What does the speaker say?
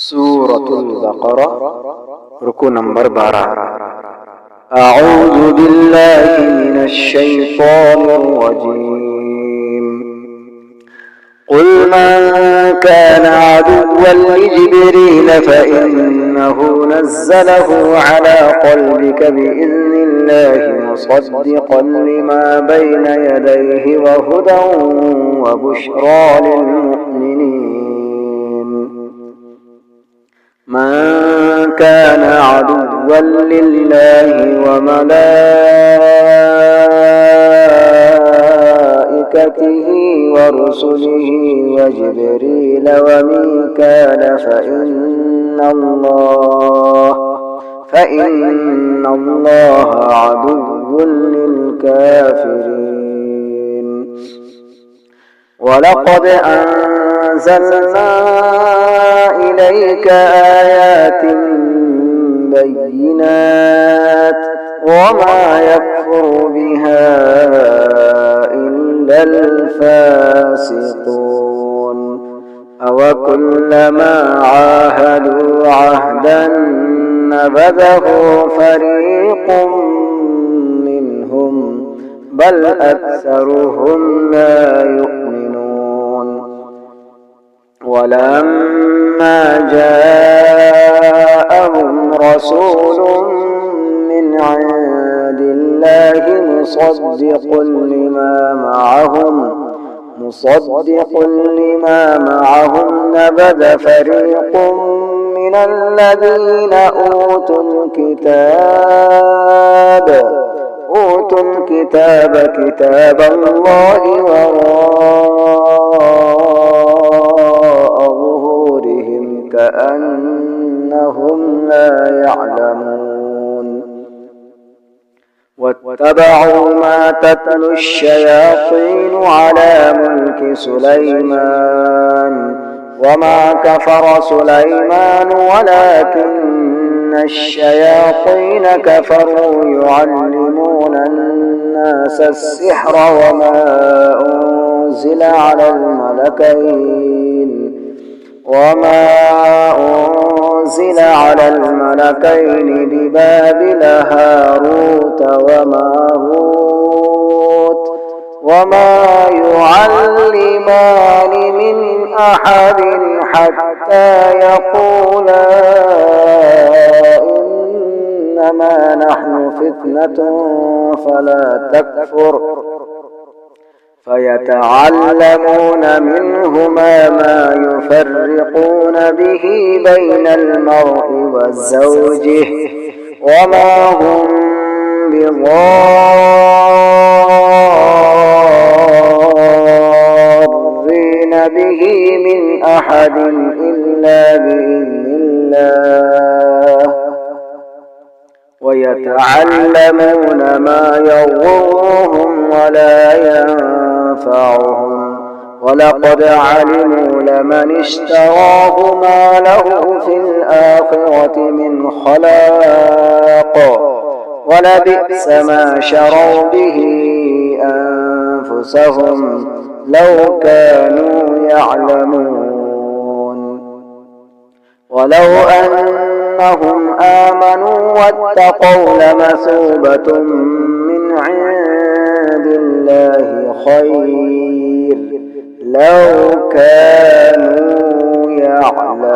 सूरत अल-बक़रा रुकू नंबर 12। अऊज़ु बिल्लाहि मिनश शैतानिर रजीम। क़ुल मन कान अदुव्वन लिजिब्रील फ़इन्नहु नज़्ज़लहु अला क़ल्बिक बिइज़्निल्लाहि मुसद्दिक़न लिमा बैन यदैहि व हुदन व बुश्रा लिलमुमिनीन। मन कान अदुव्वन लिल्लाहि व मलाइकतिहि व रुसुलिहि व जिब्रील व मीकाल फ़इन्नल्लाह अदुव्वुन लिलकाफ़िरीन। वलक़द अंज़लना इलैक आयात बय्यिनात वमा यकफुरु बिहा इल्लल फ़ासिक़ून। अवकुल्लमा आहादू अहदन नबज़हु फ़रीक़ुम मिन्हुम बल अक्सरुहुम ला युमिनून। वलम्मा जाअहुम रसूलुम मिन इंदिल्लाहि मुसद्दिक़ुन लिमा मअहुम नबज़ फ़रीक़ुम मिनल्लज़ीना أوتوا الكتاب كتاب الله وراء ظهورهم كأنهم لا يعلمون. واتبعوا ما تتلو الشياطين على ملك سليمان وما كفر سليمان ولكن الشياطين كفروا يعلمون الناس السحر وما أنزل على الملكين ببابل هاروت وماروت وما يعلمان من أحد حتى يقولا إنما نحن فتنة فلا تكفر فيتعلمون منهما ما يفرقون به بين المرء وزوجه وما هم بضارين به من أحد إلا بإذن الله ويتعلمون ما يضرهم ولا ينفعهم ولقد علموا لمن اشتراه ما له في الآخرة من خلاق ولبئس ما شروا به أنفسهم لو كانوا يعلمون. ولو أنهم آمنوا واتقوا لمثوبة من عند الله خير لو كانوا يعلمون.